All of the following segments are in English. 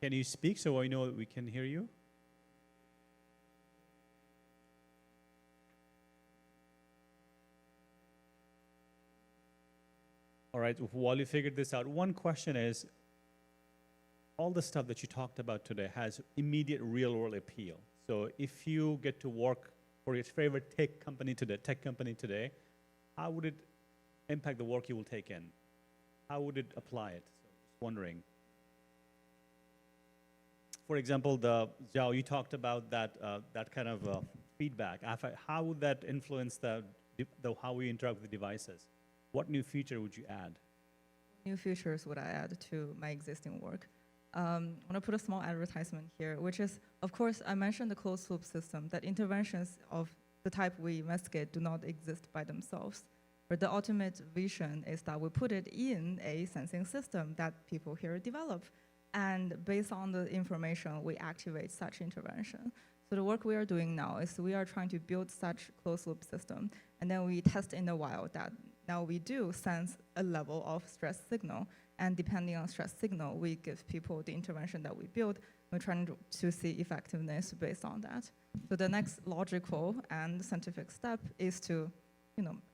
Can you speak so I know we can hear you? All right, while you figured this out, one question is, all the stuff that you talked about today has immediate real-world appeal. So if you get to work for your favorite tech company today, how would it impact the work you will take in? How would it apply it? So just wondering. For example, Zhao, you talked about that that kind of feedback. How would that influence how we interact with the devices? What new feature would you add? New features would I add to my existing work? I want to put a small advertisement here, which is, of course, I mentioned the closed loop system, that interventions of the type we investigate do not exist by themselves. But the ultimate vision is that we put it in a sensing system that people here develop. And based on the information, we activate such intervention. So the work we are doing now is we are trying to build such closed loop system, and then we test in the wild that now we do sense a level of stress signal, and depending on stress signal, we give people the intervention that we build. We're trying to see effectiveness based on that. So the next logical and scientific step is to,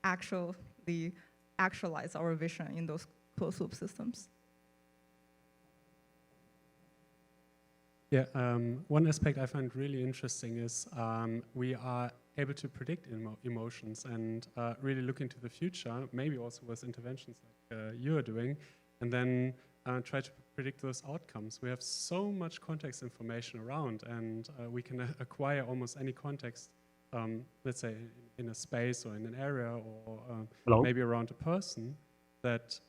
actually actualize our vision in those closed loop systems. Yeah, one aspect I find really interesting is we are able to predict emotions and really look into the future, maybe also with interventions like you are doing, and then try to predict those outcomes. We have so much context information around, and we can acquire almost any context, let's say in a space or in an area or maybe around a person, that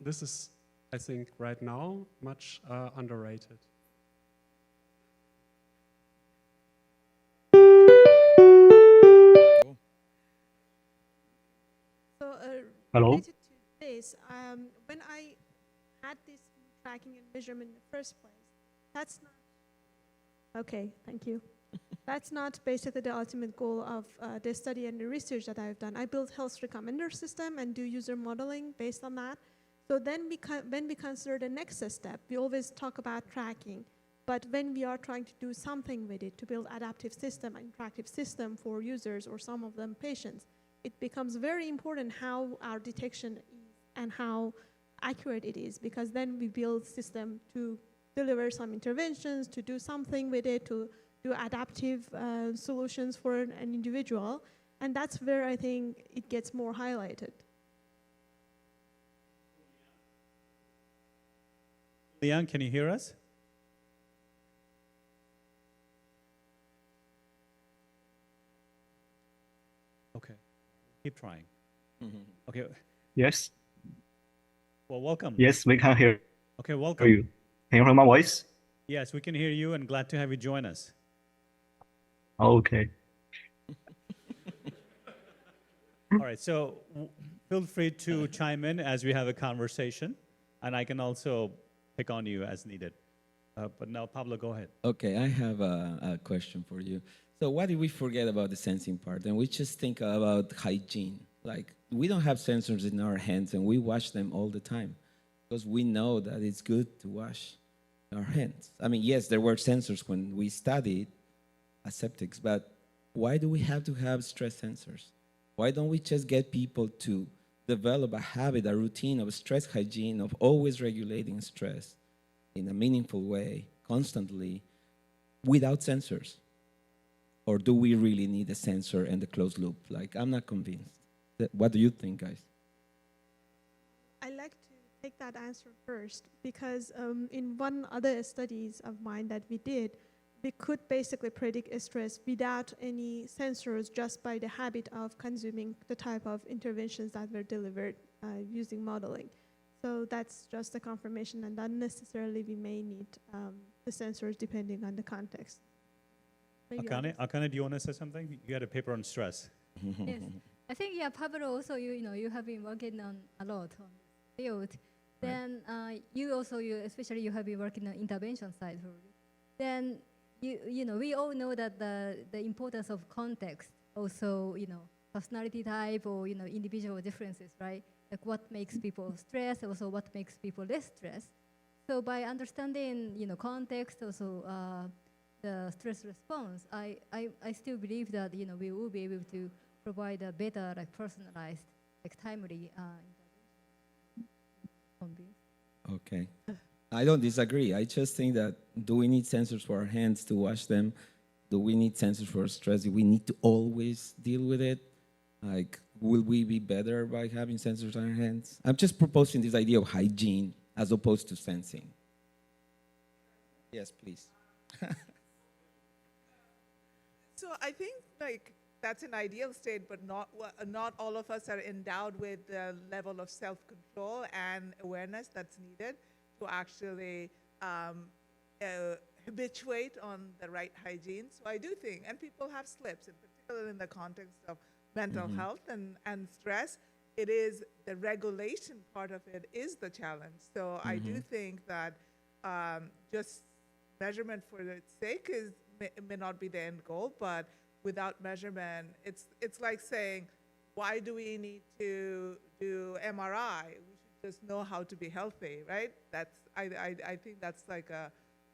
this is, I think, right now much underrated. So Hello? related to this, when I had this tracking and measurement in the first place, that's not, okay, thank you. That's not basically the ultimate goal of the study and the research that I've done. I built health recommender system and do user modeling based on that. So then when we consider the next step, we always talk about tracking. But when we are trying to do something with it, to build adaptive system, interactive system for users or some of them patients, it becomes very important how our detection is and how accurate it is, because then we build system to deliver some interventions, to do something with it, to do adaptive solutions for an individual. And that's where I think it gets more highlighted. Liang, can you hear us? Okay, keep trying. Okay. Yes. Well, welcome. Yes, we can hear Okay, welcome. you. Can you hear my voice? Yes, we can hear you, and glad to have you join us. Okay. All right, so feel free to chime in as we have a conversation, and I can also pick on you as needed. But now, Pablo, go ahead. Okay, I have a question for you. So why did we forget about the sensing part? And we just think about hygiene. Like, we don't have sensors in our hands, and we wash them all the time because we know that it's good to wash our hands. I mean, yes, there were sensors when we studied aseptics, but why do we have to have stress sensors? Why don't we just get people to develop a habit, a routine of stress hygiene, of always regulating stress in a meaningful way, constantly, without sensors? Or do we really need a sensor and a closed loop? Like, I'm not convinced. What do you think, guys? I like to take that answer first, because in one other studies of mine that we did, we could basically predict stress without any sensors, just by the habit of consuming the type of interventions that were delivered using modeling. So that's just a confirmation, and not necessarily we may need the sensors depending on the context. Akane, do you want to say something? You had a paper on stress. Yes, I think, yeah, Pablo, also, you have been working on a lot on this field. Then especially you have been working on intervention side. Then, we all know that the importance of context, also, personality type or, individual differences, right? Like what makes people stressed, also what makes people less stressed. So by understanding, context, also the stress response, I still believe that, we will be able to provide a better, like personalized, like timely intervention. Okay. I don't disagree. I just think that, do we need sensors for our hands to wash them? Do we need sensors for stress? Do we need to always deal with it? Like, will we be better by having sensors on our hands? I'm just proposing this idea of hygiene as opposed to sensing. Yes, please. So I think like that's an ideal state, but not all of us are endowed with the level of self-control and awareness that's needed to actually habituate on the right hygiene. So I do think, and people have slips, in particular in the context of mental health and stress, it is the regulation part of it is the challenge. So I do think that just measurement for its sake may not be the end goal, but without measurement, it's like saying, why do we need to do MRI? We should just know how to be healthy, right? I think that's like a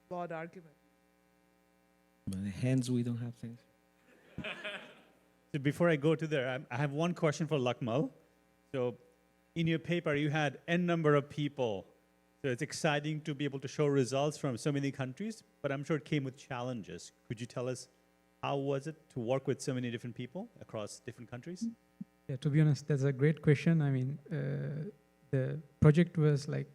flawed argument. My hands, we don't have things. So before I go to there, I have one question for Lakmal. So in your paper, you had N number of people. So it's exciting to be able to show results from so many countries, but I'm sure it came with challenges. Could you tell us how was it to work with so many different people across different countries? Yeah, to be honest, that's a great question. I mean, the project was like,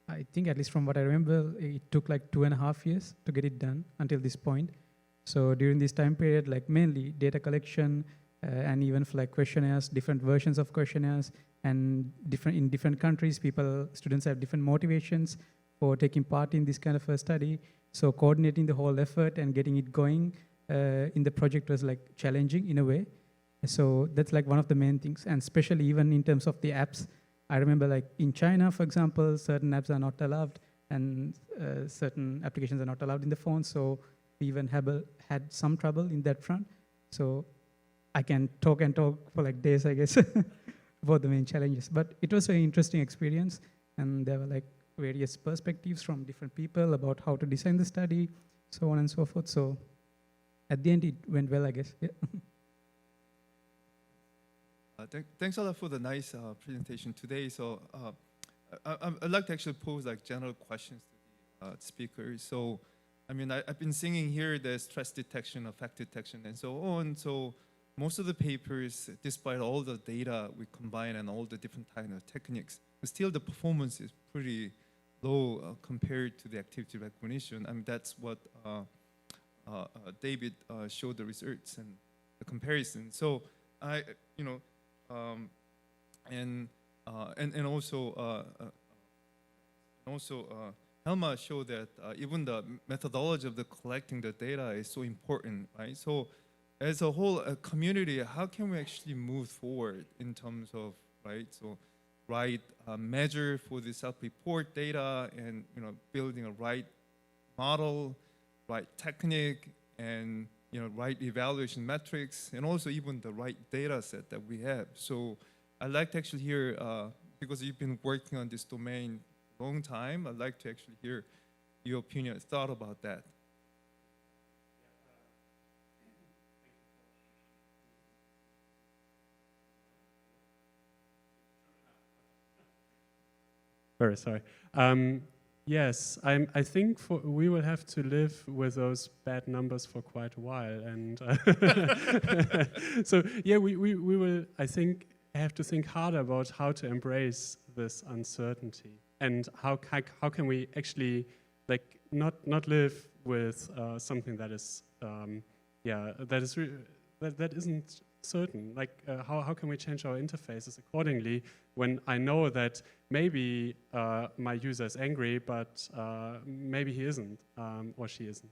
I think at least from what I remember, it took like 2.5 years to get it done until this point. So during this time period, like mainly data collection and even for like questionnaires, different versions of questionnaires, and in different countries, students have different motivations for taking part in this kind of a study. So coordinating the whole effort and getting it going in the project was like challenging in a way. So that's like one of the main things, and especially even in terms of the apps. I remember like in China, for example, certain apps are not allowed and certain applications are not allowed in the phone. So we even had some trouble in that front. So I can talk for like days, I guess, about the main challenges. But it was an interesting experience, and there were like various perspectives from different people about how to design the study, so on and so forth. So at the end, it went well, I guess. Yeah. Thanks a lot for the nice presentation today. So I'd like to actually pose like general questions to the speakers. So, I mean, I've been seeing here the stress detection, effect detection, and so on. So most of the papers, despite all the data we combine and all the different kind of techniques, still the performance is pretty low compared to the activity recognition. I mean, that's what David showed the results and the comparison. So and also Helma showed that even the methodology of the collecting the data is so important, right? So as a whole community, how can we actually move forward in terms of, right? So right measure for the self-report data, and building a right model, right technique, and right evaluation metrics, and also even the right data set that we have. So I'd like to actually hear, because you've been working on this domain a long time, I'd like to actually hear your opinion, thought about that. Very sorry. Yes, I think we will have to live with those bad numbers for quite a while, and so yeah, we will, I think, have to think harder about how to embrace this uncertainty, and how can we actually like not live with something that is that isn't certain. Like how can we change our interfaces accordingly when I know that maybe my user is angry, but maybe he isn't or she isn't.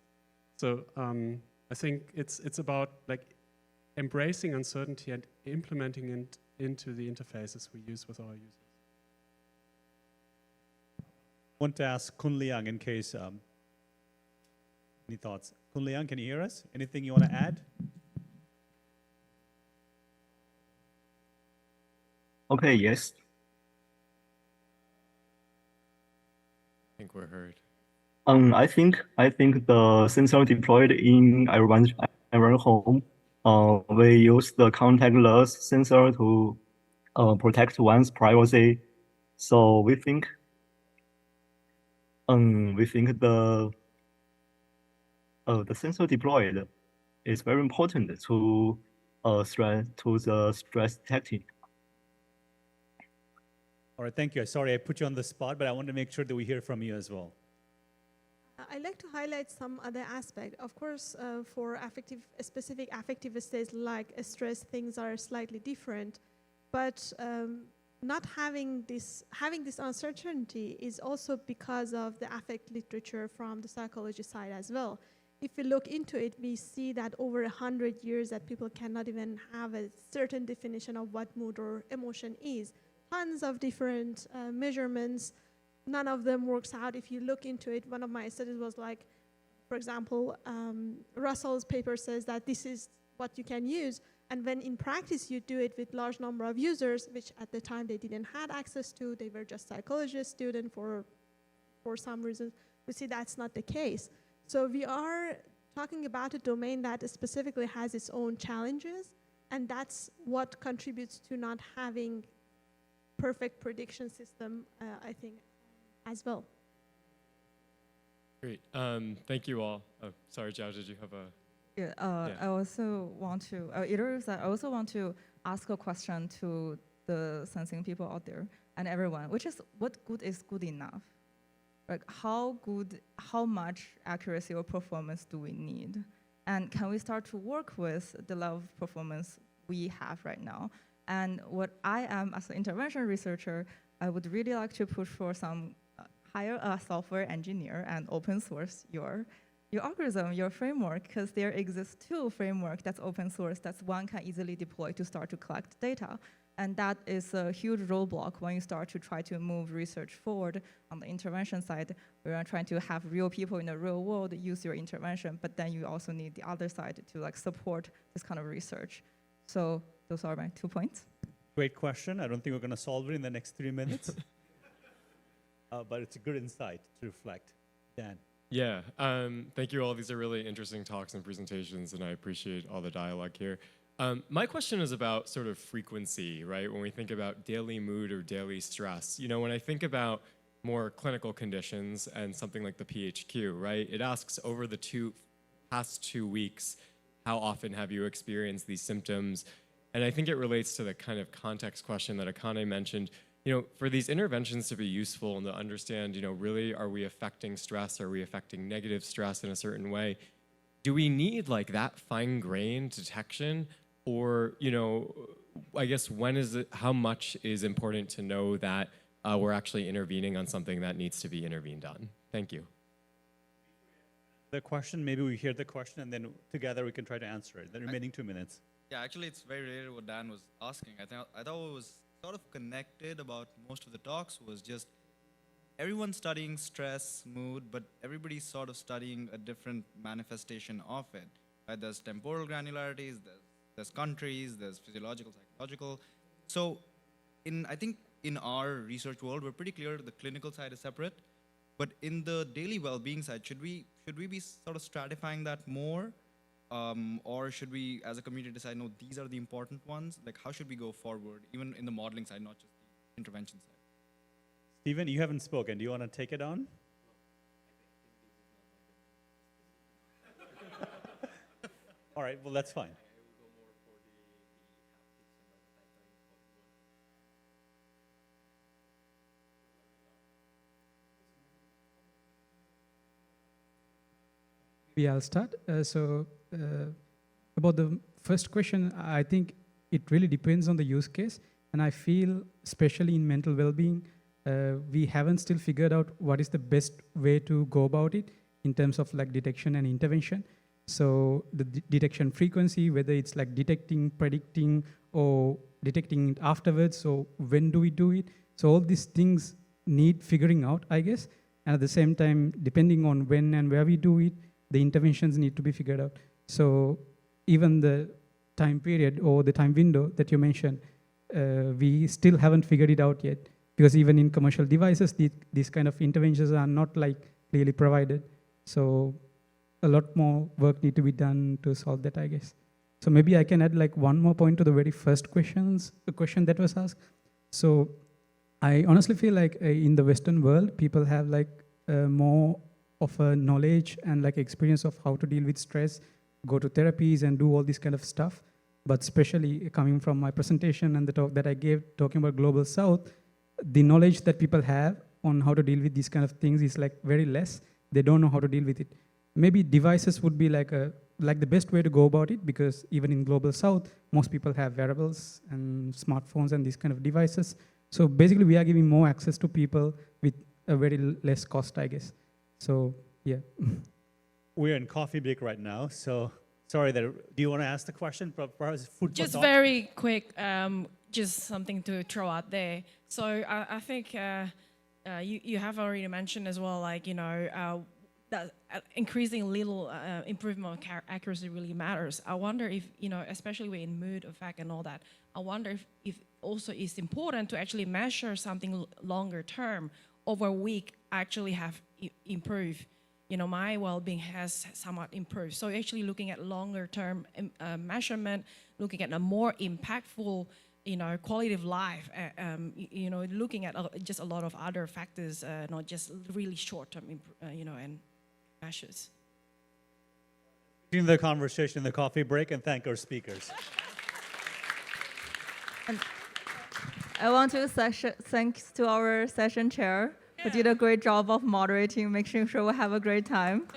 So I think it's about like embracing uncertainty and implementing it into the interfaces we use with our users. I want to ask Kun Liang in case any thoughts. Kun Liang, can you hear us? Anything you want to add? Okay, yes. think we're heard. I think the sensor deployed in everyone's home. We use the contactless sensor to protect one's privacy. So we think the sensor deployed is very important to the stress detecting. All right, thank you. Sorry, I put you on the spot, but I want to make sure that we hear from you as well. I'd like to highlight some other aspect. Of course, for specific affective states like stress, things are slightly different. But not having this uncertainty is also because of the affect literature from the psychology side as well. If we look into it, we see that over 100 years that people cannot even have a certain definition of what mood or emotion is. Tons of different measurements. None of them works out. If you look into it, one of my studies was like, for example, Russell's paper says that this is what you can use. And when in practice you do it with large number of users, which at the time they didn't have access to, they were just psychologist student for some reason, we see that's not the case. So we are talking about a domain that specifically has its own challenges, and that's what contributes to not having perfect prediction system, I think, as well. Great. Thank you all. Oh, sorry, Zhao, did you have a... Yeah, Yeah. I also want to, I also want to ask a question to the sensing people out there and everyone, which is what good is good enough? Like how much accuracy or performance do we need? And can we start to work with the level of performance we have right now? And what I am as an intervention researcher, I would really like to push for some hire a software engineer and open source your algorithm, your framework, because there exists two framework that's open source that one can easily deploy to start to collect data. And that is a huge roadblock when you start to try to move research forward on the intervention side. We are trying to have real people in the real world use your intervention, but then you also need the other side to like support this kind of research. So those are my 2 points. Great question. I don't think we're going to solve it in the next 3 minutes. But it's a good insight to reflect. Dan. Yeah, thank you all. These are really interesting talks and presentations, and I appreciate all the dialogue here. My question is about sort of frequency, right? When we think about daily mood or daily stress, you know, when I think about more clinical conditions and something like the PHQ, right? It asks over the past 2 weeks, how often have you experienced these symptoms? And I think it relates to the kind of context question that Akane mentioned. You know, for these interventions to be useful and to understand, you know, really, are we affecting stress? Are we affecting negative stress in a certain way? Do we need like that fine-grained detection? Or, you know, I guess how much is important to know that we're actually intervening on something that needs to be intervened on? Thank you. The question, maybe we hear the question and then together we can try to answer it. The remaining 2 minutes. Yeah, actually, it's very related to what Dan was asking. I thought it was sort of connected about most of the talks was just everyone's studying stress, mood, but everybody's sort of studying a different manifestation of it. Right? There's temporal granularities, there's countries, there's physiological, psychological. So I think in our research world, we're pretty clear the clinical side is separate. But in the daily well-being side, should we be sort of stratifying that more? Or should we, as a community, decide, no, these are the important ones? Like, how should we go forward, even in the modeling side, not just the intervention side? Stephen, you haven't spoken. Do you want to take it on? All right, well, that's fine. Maybe I'll start. About the first question, I think it really depends on the use case. And I feel, especially in mental well-being, we haven't still figured out what is the best way to go about it in terms of like detection and intervention. So the detection frequency, whether it's like detecting, predicting, or detecting it afterwards. So when do we do it? So all these things need figuring out, I guess. And at the same time, depending on when and where we do it, the interventions need to be figured out. So even the time period or the time window that you mentioned, we still haven't figured it out yet. because even in commercial devices, these kind of interventions are not like clearly provided. So a lot more work need to be done to solve that, I guess. So maybe I can add like one more point to the very first the question that was asked. So I honestly feel like in the Western world, people have like more of a knowledge and like experience of how to deal with stress, go to therapies and do all this kind of stuff. But especially coming from my presentation and the talk that I gave talking about Global South, the knowledge that people have on how to deal with these kind of things is like very less. They don't know how to deal with it. Maybe devices would be like the best way to go about it, because even in Global South, most people have wearables and smartphones and these kind of devices. So basically, we are giving more access to people with a very less cost, I guess. So, yeah. We're in coffee break right now, so sorry. Do you want to ask the question? Perhaps food for Just thought? very quick, just something to throw out there. So I think you have already mentioned as well, like, that increasing little improvement of accuracy really matters. I wonder if, especially in mood effect and all that, I wonder if also it's important to actually measure something longer term over a week actually have improved. My well-being has somewhat improved. So actually looking at longer term measurement, looking at a more impactful, quality of life, looking at just a lot of other factors, not just really short-term, and measures. Continue the conversation in the coffee break and thank our speakers. And I want to thanks to our session chair, who did a great job of moderating, making sure we have a great time.